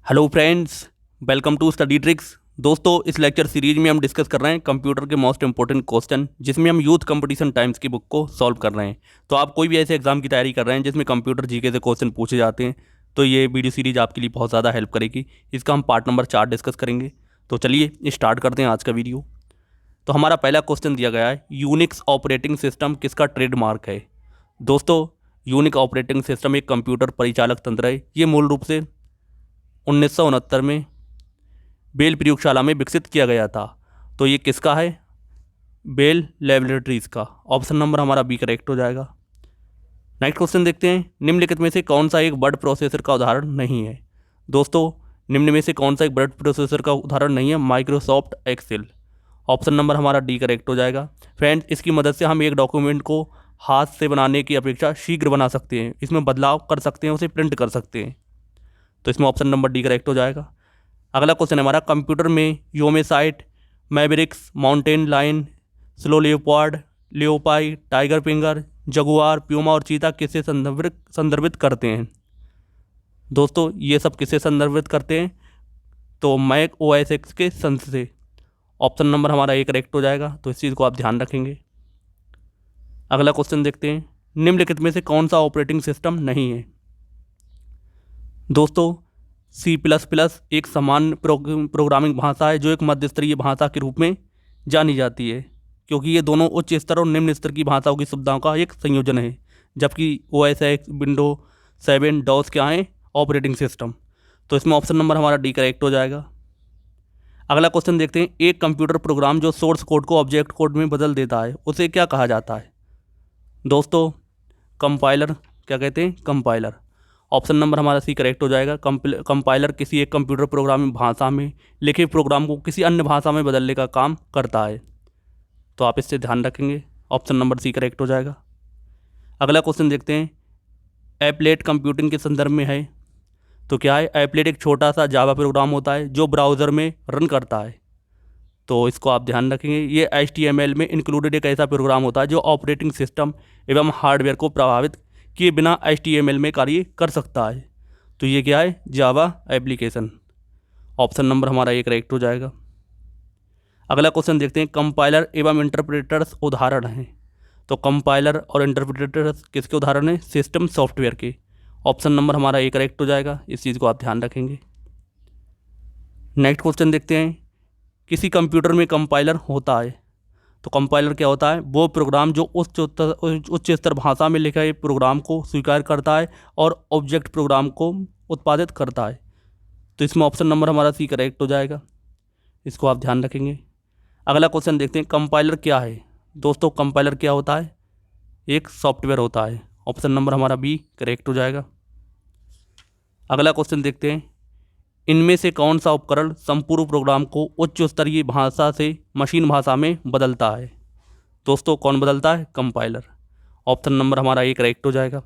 Hello friends, welcome to study tricks. दोस्तों, इस lecture series में हम डिस्कस कर रहे हैं कंप्यूटर के मोस्ट इंपॉर्टेंट क्वेश्चन, जिसमें हम यूथ कंपटीशन टाइम्स की बुक को सॉल्व कर रहे हैं। तो आप कोई भी ऐसे एग्जाम की तैयारी कर रहे हैं जिसमें कंप्यूटर जीके से क्वेश्चन पूछे जाते हैं, तो ये वीडियो सीरीज आपके लिए बहुत ज़्यादा हेल्प करेगी। इसका हम पार्ट नंबर 4 डिस्कस करेंगे। तो चलिए स्टार्ट करते हैं आज का वीडियो। तो हमारा पहला क्वेश्चन दिया गया है, यूनिक्स ऑपरेटिंग सिस्टम किसका ट्रेडमार्क है। दोस्तों, यूनिक ऑपरेटिंग सिस्टम एक कंप्यूटर परिचालक तंत्र है। ये मूल रूप से 1969 में बेल प्रयोगशाला में विकसित किया गया था। तो ये किसका है? बेल लेबोरेटरीज का। ऑप्शन नंबर हमारा बी करेक्ट हो जाएगा। नेक्स्ट क्वेश्चन देखते हैं, निम्नलिखित में से कौन सा एक वर्ड प्रोसेसर का उदाहरण नहीं है। दोस्तों, निम्न में से कौन सा एक वर्ड प्रोसेसर का उदाहरण नहीं है? Microsoft Excel. ऑप्शन नंबर हमारा डी करेक्ट हो जाएगा। फ्रेंड्स, इसकी मदद से हम एक डॉक्यूमेंट को हाथ से बनाने की अपेक्षा शीघ्र बना सकते हैं, इसमें बदलाव कर सकते हैं, उसे प्रिंट कर सकते हैं। तो इसमें ऑप्शन नंबर डी करेक्ट हो जाएगा। अगला क्वेश्चन है हमारा, कंप्यूटर में योमेसाइट, Mavericks, Mountain Lion, Snow Leopard, लेओपाई, टाइगर फिंगर, जगुआर, प्यूमा और चीता किससे संदर्भित करते हैं। दोस्तों, ये सब किससे संदर्भित करते हैं? तो मैक ओएस एक्स के संच से। ऑप्शन नंबर हमारा ए करेक्ट हो जाएगा। तो इस चीज़ को आप ध्यान रखेंगे। अगला क्वेश्चन देखते हैं, निम्नलिखित में से कौन सा ऑपरेटिंग सिस्टम नहीं है। दोस्तों, C++ एक सामान्य प्रोग्रामिंग भाषा है जो एक मध्य स्तरीय भाषा के रूप में जानी जाती है, क्योंकि ये दोनों उच्च स्तर और निम्न स्तर की भाषाओं की सुविधाओं का एक संयोजन है। जबकि OS X, विंडो 7, डॉस क्या है? Operating system. तो इसमें ऑप्शन नंबर हमारा डी करेक्ट हो जाएगा। अगला क्वेश्चन देखते हैं, एक कंप्यूटर प्रोग्राम जो सोर्स कोड को ऑब्जेक्ट कोड में बदल देता है उसे क्या कहा जाता है। दोस्तों, कंपाइलर। क्या कहते हैं? कंपाइलर। ऑप्शन नंबर हमारा सी करेक्ट हो जाएगा। कंपाइलर किसी एक कंप्यूटर प्रोग्रामिंग भाषा में लिखे प्रोग्राम को किसी अन्य भाषा में बदलने का काम करता है। तो आप इससे ध्यान रखेंगे। ऑप्शन नंबर सी करेक्ट हो जाएगा। अगला क्वेश्चन देखते हैं, एप्लेट कंप्यूटिंग के संदर्भ में है। तो क्या है? एप्लेट एक छोटा सा जावा प्रोग्राम होता है जो ब्राउज़र में रन करता है। तो इसको आप ध्यान रखेंगे। ये HTML में इंक्लूडेड एक ऐसा प्रोग्राम होता है जो ऑपरेटिंग सिस्टम एवं हार्डवेयर को प्रभावित किए बिना HTML में कार्य कर सकता है। तो ये क्या है? Java application. ऑप्शन नंबर हमारा एक करेक्ट हो जाएगा। अगला क्वेश्चन देखते हैं, कंपाइलर एवं इंटरप्रेटर्स उदाहरण हैं। तो कंपाइलर और इंटरप्रेटर्स किसके उदाहरण हैं? सिस्टम सॉफ्टवेयर के। ऑप्शन नंबर हमारा एक करेक्ट हो जाएगा। इस चीज़ को आप ध्यान रखेंगे। नेक्स्ट क्वेश्चन देखते हैं, किसी कंप्यूटर में कंपाइलर होता है। तो कंपाइलर क्या होता है? वो प्रोग्राम जो उच्च स्तर भाषा में लिखे प्रोग्राम को स्वीकार करता है और ऑब्जेक्ट प्रोग्राम को उत्पादित करता है। तो इसमें ऑप्शन नंबर हमारा सी करेक्ट हो जाएगा। इसको आप ध्यान रखेंगे। अगला क्वेश्चन देखते हैं, कंपाइलर क्या है। दोस्तों, कंपाइलर क्या होता है? एक सॉफ्टवेयर होता है। ऑप्शन नंबर हमारा बी करेक्ट हो जाएगा। अगला क्वेश्चन देखते हैं, इनमें से कौन सा उपकरण संपूर्ण प्रोग्राम को उच्च स्तरीय भाषा से मशीन भाषा में बदलता है। दोस्तों, कौन बदलता है? कंपाइलर। ऑप्शन नंबर हमारा एक करेक्ट हो जाएगा।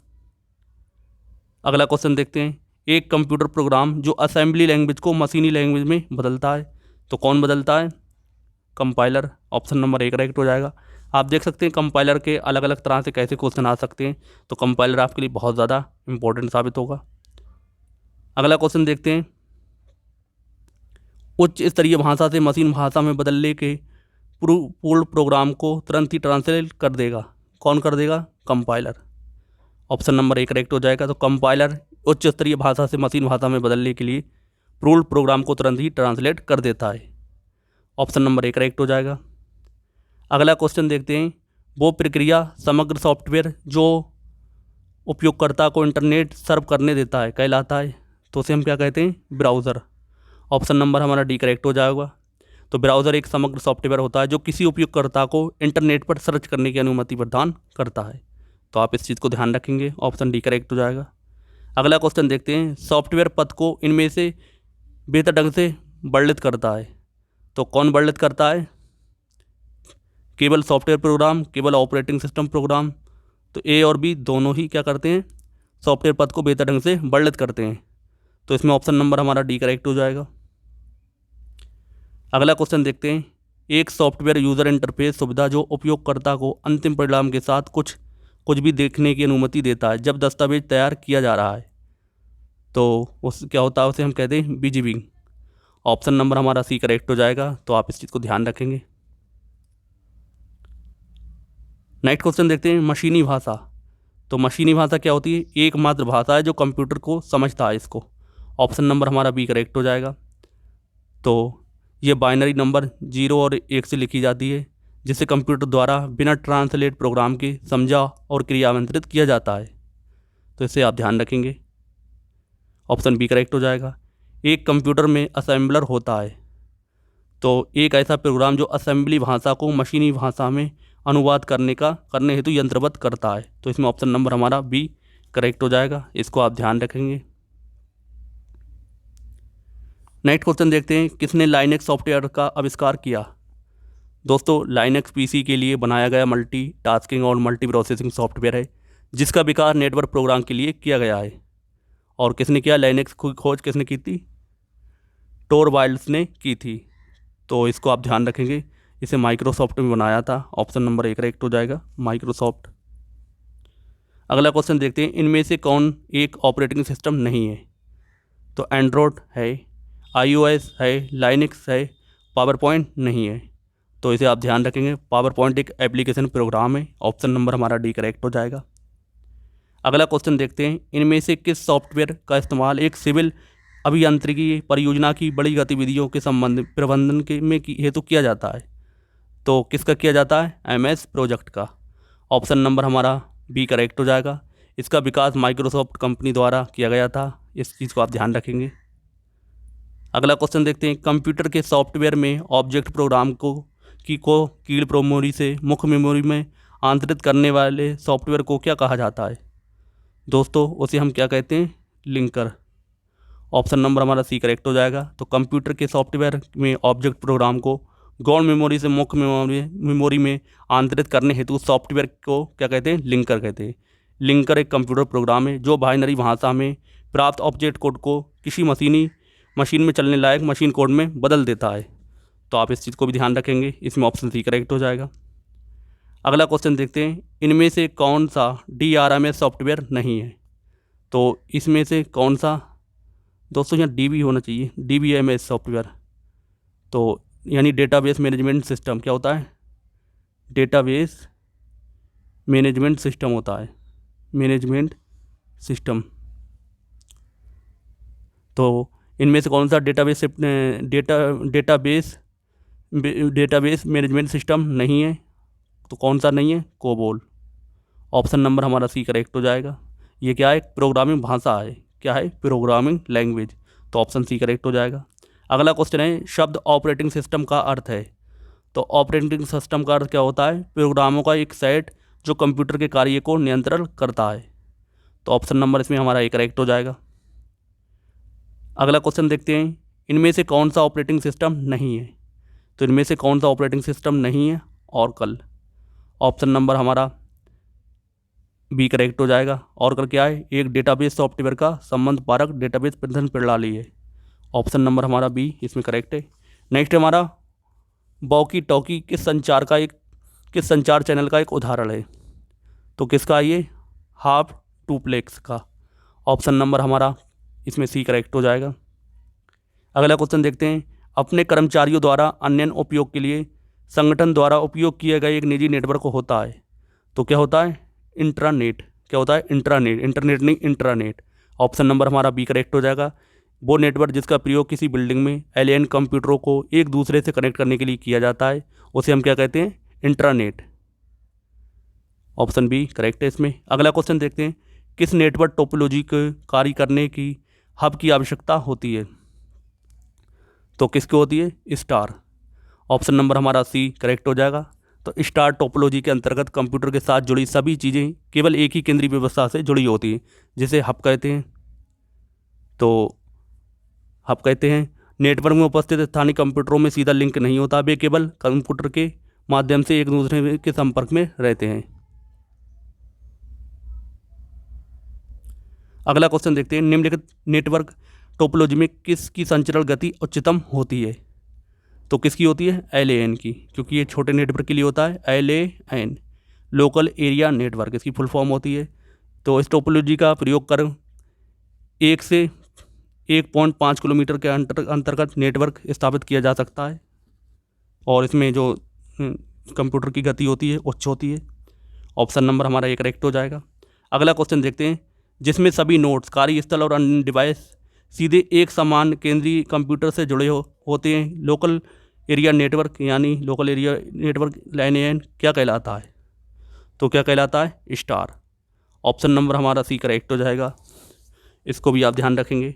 अगला क्वेश्चन देखते हैं, एक कंप्यूटर प्रोग्राम जो असेंबली लैंग्वेज को मशीनी लैंग्वेज में बदलता है। तो कौन बदलता है? कंपाइलर। ऑप्शन नंबर एक करेक्ट हो जाएगा। आप देख सकते हैं कंपाइलर के अलग अलग तरह से कैसे क्वेश्चन आ सकते हैं। तो कंपाइलर आपके लिए बहुत ज़्यादा इंपॉर्टेंट साबित होगा। अगला क्वेश्चन देखते हैं, उच्च स्तरीय भाषा से मशीन भाषा में बदलने के पूर्ण प्रोग्राम को तुरंत ही ट्रांसलेट कर देगा। कौन कर देगा? कंपाइलर। ऑप्शन नंबर एक करेक्ट हो जाएगा। तो कंपाइलर उच्च स्तरीय भाषा से मशीन भाषा में बदलने के लिए पूर्ण प्रोग्राम को तुरंत ही ट्रांसलेट कर देता है। ऑप्शन नंबर एक करेक्ट हो जाएगा। अगला क्वेश्चन देखते हैं, वो प्रक्रिया समग्र सॉफ्टवेयर जो उपयोगकर्ता को इंटरनेट सर्व करने देता है कहलाता है। तो उसे हम क्या कहते हैं? ब्राउज़र। ऑप्शन नंबर हमारा डी करेक्ट हो जाएगा। तो ब्राउज़र एक समग्र सॉफ्टवेयर होता है जो किसी उपयोगकर्ता को इंटरनेट पर सर्च करने की अनुमति प्रदान करता है। तो आप इस चीज़ को ध्यान रखेंगे। ऑप्शन डी करेक्ट हो जाएगा। अगला क्वेश्चन देखते हैं, सॉफ्टवेयर पथ को इनमें से बेहतर ढंग से वर्णित करता है। तो कौन वर्णित करता है? केवल सॉफ्टवेयर प्रोग्राम, केवल ऑपरेटिंग सिस्टम प्रोग्राम। तो ए और बी दोनों ही क्या करते हैं? सॉफ्टवेयर पथ को बेहतर ढंग से वर्णित करते हैं। तो इसमें ऑप्शन नंबर हमारा डी करेक्ट हो जाएगा। अगला क्वेश्चन देखते हैं, एक सॉफ्टवेयर यूज़र इंटरफेस सुविधा जो उपयोगकर्ता को अंतिम परिणाम के साथ कुछ भी देखने की अनुमति देता है जब दस्तावेज तैयार किया जा रहा है। तो उस क्या होता है, उसे हम कहते हैं बीजीबी। ऑप्शन नंबर हमारा सी करेक्ट हो जाएगा। तो आप इस चीज़ को ध्यान रखेंगे। नेक्स्ट क्वेश्चन देखते हैं, मशीनी भाषा। तो मशीनी भाषा क्या होती है? एकमात्र भाषा है जो कंप्यूटर को समझता है इसको। ऑप्शन नंबर हमारा बी करेक्ट हो जाएगा। तो ये बाइनरी नंबर 0 और 1 से लिखी जाती है, जिसे कंप्यूटर द्वारा बिना ट्रांसलेट प्रोग्राम के समझा और क्रियान्वित किया जाता है। तो इसे आप ध्यान रखेंगे। ऑप्शन बी करेक्ट हो जाएगा। एक कंप्यूटर में असेंबलर होता है। तो एक ऐसा प्रोग्राम जो असेंबली भाषा को मशीनी भाषा में अनुवाद करने हेतु यंत्रवत करता है। तो इसमें ऑप्शन नंबर हमारा बी करेक्ट हो जाएगा। इसको आप ध्यान रखेंगे। नेक्स्ट क्वेश्चन देखते हैं, किसने लाइनेक्स सॉफ्टवेयर का आविष्कार किया? दोस्तों, लाइनेक्स पीसी के लिए बनाया गया मल्टी टास्किंग और मल्टी प्रोसेसिंग सॉफ्टवेयर है, जिसका विकास नेटवर्क प्रोग्राम के लिए किया गया है। और किसने किया? लाइनेक्स की खोज किसने की थी? टोरवाल्ड्स ने की थी। तो इसको आप ध्यान रखेंगे। इसे माइक्रोसॉफ्ट में बनाया था। ऑप्शन नंबर एक करेक्ट हो जाएगा, माइक्रोसॉफ्ट। अगला क्वेश्चन देखते हैं, इनमें से कौन एक ऑपरेटिंग सिस्टम नहीं है? तो एंड्रॉयड है, iOS है, लाइनेक्स है, पावर पॉइंट नहीं है। तो इसे आप ध्यान रखेंगे। पावर पॉइंट एक एप्लीकेशन प्रोग्राम है। ऑप्शन नंबर हमारा डी करेक्ट हो जाएगा। अगला क्वेश्चन देखते हैं, इनमें से किस सॉफ्टवेयर का इस्तेमाल एक सिविल अभियांत्रिकी परियोजना की बड़ी गतिविधियों के प्रबंधन के में हेतु किया जाता है? तो किसका किया जाता है? MS प्रोजेक्ट का। ऑप्शन नंबर हमारा बी करेक्ट हो जाएगा। इसका विकास माइक्रोसॉफ्ट कंपनी द्वारा किया गया था। इस चीज़ को आप ध्यान रखेंगे। अगला क्वेश्चन देखते हैं, कंप्यूटर के सॉफ्टवेयर में ऑब्जेक्ट प्रोग्राम को कीड़ मेमोरी से मुख्य मेमोरी में आंतरित करने वाले सॉफ्टवेयर को क्या कहा जाता है? दोस्तों, उसे हम क्या कहते हैं? लिंकर। ऑप्शन नंबर हमारा सी करेक्ट हो जाएगा। तो कंप्यूटर के सॉफ्टवेयर में ऑब्जेक्ट प्रोग्राम को गौण मेमोरी से मुख्य मेमोरी में आंतरित करने हेतु सॉफ्टवेयर को क्या कहते हैं? लिंकर कहते हैं। लिंकर एक कंप्यूटर प्रोग्राम है जो बाइनरी भाषा में प्राप्त ऑब्जेक्ट कोड को किसी मशीन में चलने लायक मशीन कोड में बदल देता है। तो आप इस चीज़ को भी ध्यान रखेंगे। इसमें ऑप्शन सी करेक्ट हो जाएगा। अगला क्वेश्चन देखते हैं, इनमें से कौन सा DRMS सॉफ्टवेयर नहीं है? तो इसमें से कौन सा? दोस्तों, यहाँ डी भी होना चाहिए, DBMS सॉफ्टवेयर। तो यानी डेटाबेस मैनेजमेंट सिस्टम क्या होता है? डेटाबेस मैनेजमेंट सिस्टम होता है, मैनेजमेंट सिस्टम। तो इनमें से कौन सा डेटाबेस मैनेजमेंट सिस्टम नहीं है? तो कौन सा नहीं है? कोबोल। ऑप्शन नंबर हमारा सी करेक्ट हो जाएगा। ये क्या है? प्रोग्रामिंग भाषा है। क्या है? Programming language. तो ऑप्शन सी करेक्ट हो जाएगा। अगला क्वेश्चन है, शब्द ऑपरेटिंग सिस्टम का अर्थ है। तो ऑपरेटिंग सिस्टम का अर्थ क्या होता है? प्रोग्रामों का एक सेट जो कंप्यूटर के कार्य को नियंत्रण करता है। तो ऑप्शन नंबर इसमें हमारा ए करेक्ट हो जाएगा। अगला क्वेश्चन देखते हैं, इनमें से कौन सा ऑपरेटिंग सिस्टम नहीं है? तो इनमें से कौन सा ऑपरेटिंग सिस्टम नहीं है? ऑरकल। ऑप्शन नंबर हमारा बी करेक्ट हो जाएगा। ऑरकल क्या है? एक डेटाबेस सॉफ्टवेयर का संबंध पारक डेटाबेस प्रबंधन प्रणाली है। ऑप्शन नंबर हमारा बी इसमें करेक्ट है। नेक्स्ट हमारा वॉकी टॉकी किस संचार चैनल का एक उदाहरण है? तो किसका? ये हाफ डुप्लेक्स का। ऑप्शन नंबर हमारा इसमें सी करेक्ट हो जाएगा। अगला क्वेश्चन देखते हैं, अपने कर्मचारियों द्वारा अन्य उपयोग के लिए संगठन द्वारा उपयोग किए गए एक निजी नेटवर्क होता है। तो क्या होता है? इंट्रानेट। क्या होता है? इंट्रानेट। इंटरनेट नहीं, इंट्रानेट। ऑप्शन नंबर हमारा बी करेक्ट हो जाएगा। वो नेटवर्क जिसका प्रयोग किसी बिल्डिंग में एलियन कंप्यूटरों को एक दूसरे से कनेक्ट करने के लिए किया जाता है, उसे हम क्या कहते हैं? इंट्रानेट। ऑप्शन बी करेक्ट है इसमें। अगला क्वेश्चन देखते हैं, किस नेटवर्क टोपोलॉजी को कार्य करने की हब की आवश्यकता होती है? तो किसकी होती है? स्टार। ऑप्शन नंबर हमारा सी करेक्ट हो जाएगा। तो स्टार टोपोलॉजी के अंतर्गत कंप्यूटर के साथ जुड़ी सभी चीज़ें केवल एक ही केंद्रीय व्यवस्था से जुड़ी होती हैं, जिसे हब कहते हैं। तो हब कहते हैं नेटवर्क में उपस्थित स्थानीय कंप्यूटरों में सीधा लिंक नहीं होता, वे केवल कंप्यूटर के माध्यम से एक दूसरे के संपर्क में रहते हैं। अगला क्वेश्चन देखते हैं, निम्नलिखित नेटवर्क टोपोलॉजी में किसकी संचरण गति उच्चतम होती है? तो किसकी होती है? LAN की, क्योंकि ये छोटे नेटवर्क के लिए होता है। LAN लोकल एरिया नेटवर्क इसकी फुल फॉर्म होती है। तो इस टोपोलॉजी का प्रयोग कर 1 से 1.5 किलोमीटर के अंतर्गत नेटवर्क स्थापित किया जा सकता है और इसमें जो कंप्यूटर की गति होती है उच्च होती है। ऑप्शन नंबर हमारा एक करेक्ट हो जाएगा। अगला क्वेश्चन देखते हैं, जिसमें सभी नोड्स, कार्यस्थल और अन्य डिवाइस सीधे एक समान केंद्रीय कंप्यूटर से जुड़े होते हैं, लोकल एरिया नेटवर्क यानी लोकल एरिया नेटवर्क LAN क्या कहलाता है? तो क्या कहलाता है? स्टार। ऑप्शन नंबर हमारा सी करेक्ट हो जाएगा, इसको भी आप ध्यान रखेंगे।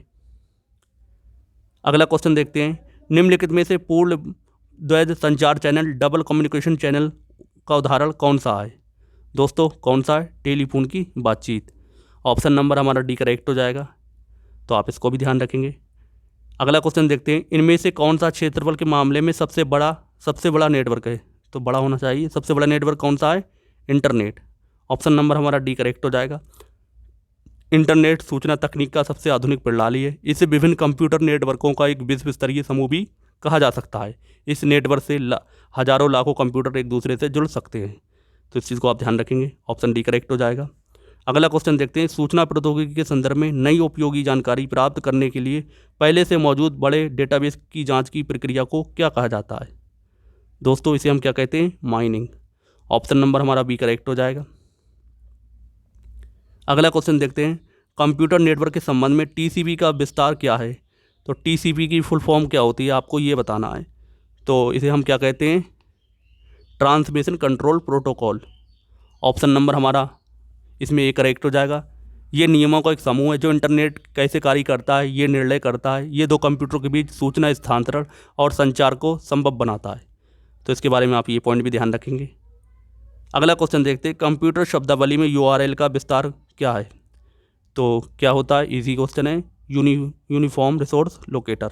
अगला क्वेश्चन देखते हैं, निम्नलिखित में से पूर्ण द्वैध संचार चैनल डबल कम्युनिकेशन चैनल का उदाहरण कौन सा है? दोस्तों कौन सा है? टेलीफोन की बातचीत। ऑप्शन नंबर हमारा डी करेक्ट हो जाएगा, तो आप इसको भी ध्यान रखेंगे। अगला क्वेश्चन देखते हैं, इनमें से कौन सा क्षेत्रफल के मामले में सबसे बड़ा नेटवर्क है? तो बड़ा होना चाहिए। सबसे बड़ा नेटवर्क कौन सा है? इंटरनेट। ऑप्शन नंबर हमारा डी करेक्ट हो जाएगा। इंटरनेट सूचना तकनीक का सबसे आधुनिक प्रणाली है। इसे विभिन्न कंप्यूटर नेटवर्कों का एक विश्व स्तरीय समूह भी कहा जा सकता है। इस नेटवर्क से हजारों लाखों कंप्यूटर एक दूसरे से जुड़ सकते हैं, तो इस चीज़ को आप ध्यान रखेंगे। ऑप्शन डी करेक्ट हो जाएगा। अगला क्वेश्चन देखते हैं, सूचना प्रौद्योगिकी के संदर्भ में नई उपयोगी जानकारी प्राप्त करने के लिए पहले से मौजूद बड़े डेटाबेस की जांच की प्रक्रिया को क्या कहा जाता है? दोस्तों इसे हम क्या कहते हैं? माइनिंग। ऑप्शन नंबर हमारा बी करेक्ट हो जाएगा। अगला क्वेश्चन देखते हैं, कंप्यूटर नेटवर्क के संबंध में TCP का विस्तार क्या है? तो TCP की फुल फॉर्म क्या होती है आपको ये बताना है। तो इसे हम क्या कहते हैं? Transmission control protocol. Option number हमारा इसमें ए करेक्ट हो जाएगा। ये नियमों का एक समूह है जो इंटरनेट कैसे कार्य करता है ये निर्णय करता है। ये दो कंप्यूटरों के बीच सूचना स्थानांतरण और संचार को संभव बनाता है, तो इसके बारे में आप ये पॉइंट भी ध्यान रखेंगे। अगला क्वेश्चन देखते हैं, कंप्यूटर शब्दावली में URL का विस्तार क्या है? तो क्या होता है? इजी क्वेश्चन है, uniform resource locator.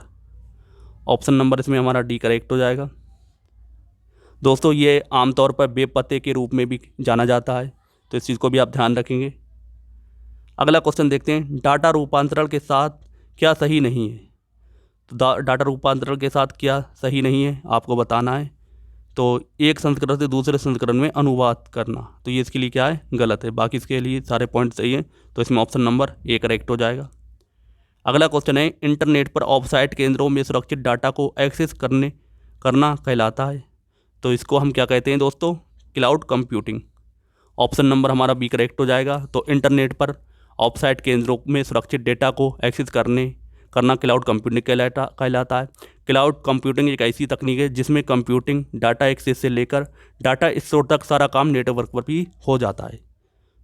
Option number इसमें हमारा डी करेक्ट हो जाएगा। दोस्तों ये आमतौर पर वेब पते के रूप में भी जाना जाता है, तो इस चीज़ को भी आप ध्यान रखेंगे। अगला क्वेश्चन देखते हैं, डाटा रूपांतरण के साथ क्या सही नहीं है? तो डाटा रूपांतरण के साथ क्या सही नहीं है आपको बताना है। तो एक संस्करण से दूसरे संस्करण में अनुवाद करना, तो ये इसके लिए क्या है? गलत है। बाकी इसके लिए सारे पॉइंट सही हैं, तो इसमें ऑप्शन नंबर ए करेक्ट हो जाएगा। अगला क्वेश्चन है, इंटरनेट पर ऑफसाइट केंद्रों में सुरक्षित डाटा को एक्सेस करना कहलाता है। तो इसको हम क्या कहते हैं दोस्तों? Cloud computing. ऑप्शन नंबर हमारा बी करेक्ट हो जाएगा। तो इंटरनेट पर ऑफसाइट केंद्रों में सुरक्षित डेटा को एक्सेस करना क्लाउड कंप्यूटिंग कहलाता है। क्लाउड कंप्यूटिंग एक ऐसी तकनीक है जिसमें कंप्यूटिंग, डाटा एक्सेस से लेकर डाटा स्टोर तक सारा काम नेटवर्क पर भी हो जाता है,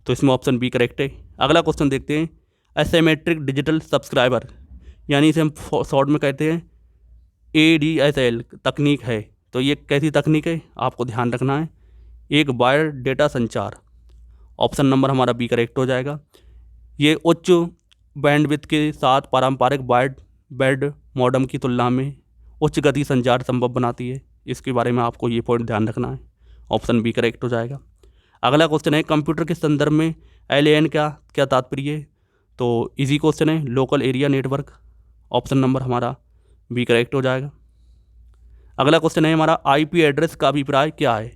तो इसमें ऑप्शन बी करेक्ट है। अगला क्वेश्चन देखते हैं, एसिमेट्रिक डिजिटल सब्सक्राइबर यानी इसे हम शॉर्ट में कहते हैं ADSL तकनीक है। तो ये कैसी तकनीक है आपको ध्यान रखना है? एक वायर डेटा संचार। ऑप्शन नंबर हमारा बी करेक्ट हो जाएगा। ये उच्च बैंडविड्थ के साथ पारंपरिक वायर्ड मॉडेम की तुलना में उच्च गति संचार संभव बनाती है। इसके बारे में आपको ये पॉइंट ध्यान रखना है। ऑप्शन बी करेक्ट हो जाएगा। अगला क्वेश्चन है, कंप्यूटर के संदर्भ में LAN क्या तात्पर्य है? तो इजी क्वेश्चन है, local area network. Option number हमारा बी करेक्ट हो जाएगा। अगला क्वेश्चन है हमारा, IP एड्रेस का अभिप्राय क्या है?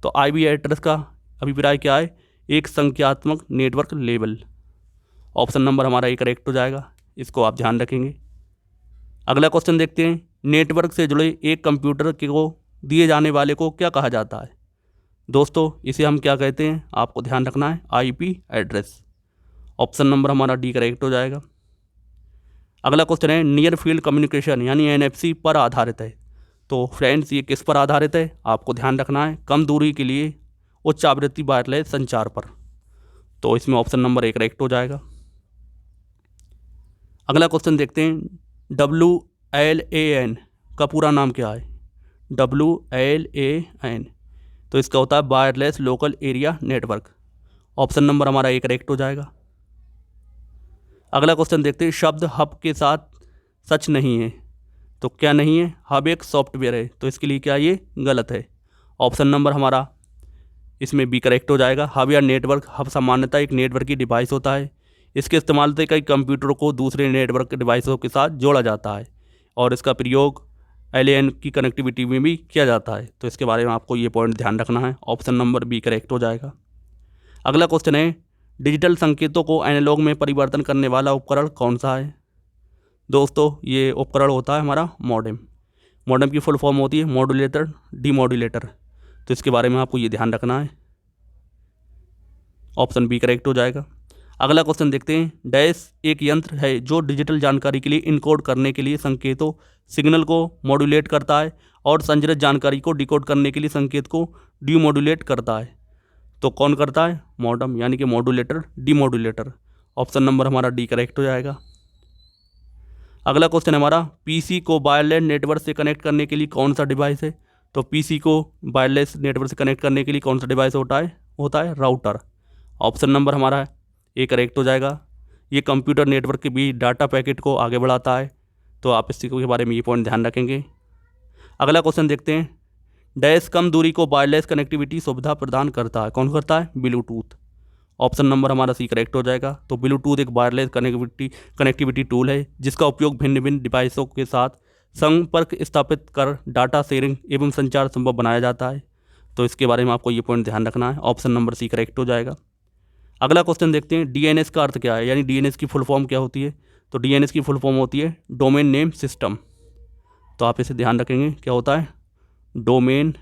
तो IP एड्रेस का अभिप्राय क्या है? एक संख्यात्मक नेटवर्क लेबल। ऑप्शन नंबर हमारा ए करेक्ट हो जाएगा, इसको आप ध्यान रखेंगे। अगला क्वेश्चन देखते हैं, नेटवर्क से जुड़े एक कंप्यूटर को दिए जाने वाले को क्या कहा जाता है? दोस्तों इसे हम क्या कहते हैं आपको ध्यान रखना है? IP address. ऑप्शन नंबर हमारा डी करेक्ट हो जाएगा। अगला क्वेश्चन है, नियर फील्ड कम्युनिकेशन यानी NFC पर आधारित है। तो फ्रेंड्स ये किस पर आधारित है आपको ध्यान रखना है? कम दूरी के लिए उच्च आवृत्ति वायरलेस संचार पर। तो इसमें ऑप्शन नंबर ए करेक्ट हो जाएगा। अगला क्वेश्चन देखते हैं, WLAN का पूरा नाम क्या है? WLAN तो इसका होता है wireless local area network. Option number हमारा ए करेक्ट हो जाएगा। अगला क्वेश्चन देखते हैं, शब्द हब के साथ सच नहीं है। तो क्या नहीं है? हब एक सॉफ्टवेयर है, तो इसके लिए क्या ये गलत है। ऑप्शन नंबर हमारा इसमें बी करेक्ट हो जाएगा। हब या नेटवर्क, हब सामान्यतः एक नेटवर्क की डिवाइस होता है। इसके इस्तेमाल से कई कंप्यूटरों को दूसरे नेटवर्क डिवाइसों के साथ जोड़ा जाता है और इसका प्रयोग LAN की कनेक्टिविटी में भी किया जाता है, तो इसके बारे में आपको ये पॉइंट ध्यान रखना है। ऑप्शन नंबर बी करेक्ट हो जाएगा। अगला क्वेश्चन है, डिजिटल संकेतों को एनालॉग में परिवर्तन करने वाला उपकरण कौन सा है? दोस्तों ये उपकरण होता है हमारा मॉडेम। मॉडेम की फुल फॉर्म होती है मॉड्यूलेटर डीमॉड्यूलेटर। तो इसके बारे में आपको ये ध्यान रखना है। ऑप्शन बी करेक्ट हो जाएगा। अगला क्वेश्चन देखते हैं। डैश एक यंत्र है जो डिजिटल जानकारी के लिए इनकोड करने के लिए संकेतों सिग्नल को मॉड्यूलेट करता है और संचरित जानकारी को डिकोड करने के लिए संकेत को डीमॉड्यूलेट करता है। तो कौन करता है? मॉडेम यानी कि मॉड्यूलेटर डीमॉड्यूलेटर। ऑप्शन नंबर हमारा डी करेक्ट हो जाएगा। अगला क्वेश्चन हमारा पीसी को वायरलेस नेटवर्क से कनेक्ट करने के लिए कौन सा डिवाइस है? तो पीसी को वायरलेस नेटवर्क से कनेक्ट करने के लिए कौन सा डिवाइस होता है राउटर। ऑप्शन नंबर हमारा है ए करेक्ट हो जाएगा। ये कंप्यूटर नेटवर्क के बीच डाटा पैकेट को आगे बढ़ाता है। तो आप इसी के बारे में ये पॉइंट ध्यान रखेंगे। अगला क्वेश्चन देखते हैं। डैश कम दूरी को वायरलेस कनेक्टिविटी सुविधा प्रदान करता है। कौन करता है? ब्लूटूथ। ऑप्शन नंबर हमारा सी करेक्ट हो जाएगा। तो ब्लूटूथ एक वायरलेस कनेक्टिविटी टूल है जिसका उपयोग भिन्न भिन्न डिवाइसों के साथ संपर्क स्थापित कर डाटा शेयरिंग एवं संचार संभव बनाया जाता है। तो इसके बारे में आपको ये पॉइंट ध्यान रखना है। ऑप्शन नंबर सी करेक्ट हो जाएगा। अगला क्वेश्चन देखते हैं। डीएनएस का अर्थ क्या है, यानी डीएनएस की फुल फॉर्म क्या होती है? तो डीएनएस की फुल फॉर्म होती है डोमेन नेम सिस्टम। तो आप इसे ध्यान रखेंगे, क्या होता है? Domain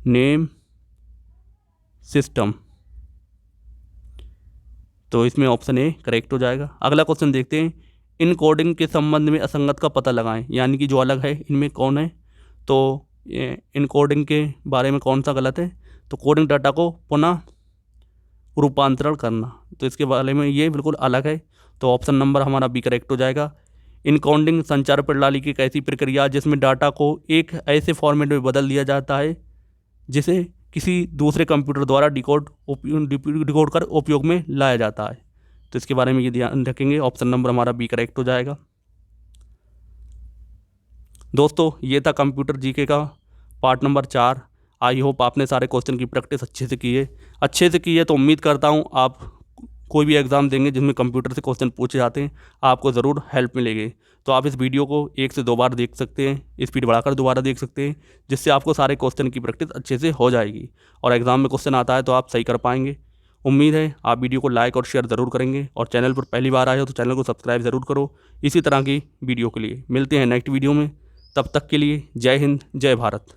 name system. तो इसमें ऑप्शन ए करेक्ट हो जाएगा। अगला क्वेश्चन देखते हैं। इन कोडिंग के संबंध में असंगत का पता लगाएं, यानी कि जो अलग है इनमें कौन है? तो इन कोडिंग के बारे में कौन सा गलत है? तो कोडिंग डाटा को पुनः रूपांतरण करना। तो इसके बारे में ये बिल्कुल अलग है। तो ऑप्शन नंबर हमारा बी करेक्ट हो जाएगा। इनकोडिंग संचार प्रणाली की एक ऐसी प्रक्रिया जिसमें डाटा को एक ऐसे फॉर्मेट में बदल दिया जाता है जिसे किसी दूसरे कंप्यूटर द्वारा डिकोड कर उपयोग में लाया जाता है। तो इसके बारे में ये ध्यान रखेंगे। ऑप्शन नंबर हमारा बी करेक्ट हो जाएगा। दोस्तों ये था कंप्यूटर जीके का पार्ट नंबर 4। आई होप आपने सारे क्वेश्चन की प्रैक्टिस अच्छे से की है। तो उम्मीद करता हूँ आप कोई भी एग्ज़ाम देंगे जिसमें कंप्यूटर से क्वेश्चन पूछे जाते हैं आपको ज़रूर हेल्प मिलेगी। तो आप इस वीडियो को 1 से 2 बार देख सकते हैं, स्पीड बढ़ाकर दोबारा देख सकते हैं, जिससे आपको सारे क्वेश्चन की प्रैक्टिस अच्छे से हो जाएगी और एग्ज़ाम में क्वेश्चन आता है तो आप सही कर पाएंगे। उम्मीद है आप वीडियो को लाइक और शेयर ज़रूर करेंगे और चैनल पर पहली बार आए हो तो चैनल को सब्सक्राइब ज़रूर करो। इसी तरह की वीडियो के लिए मिलते हैं नेक्स्ट वीडियो में। तब तक के लिए जय हिंद, जय भारत।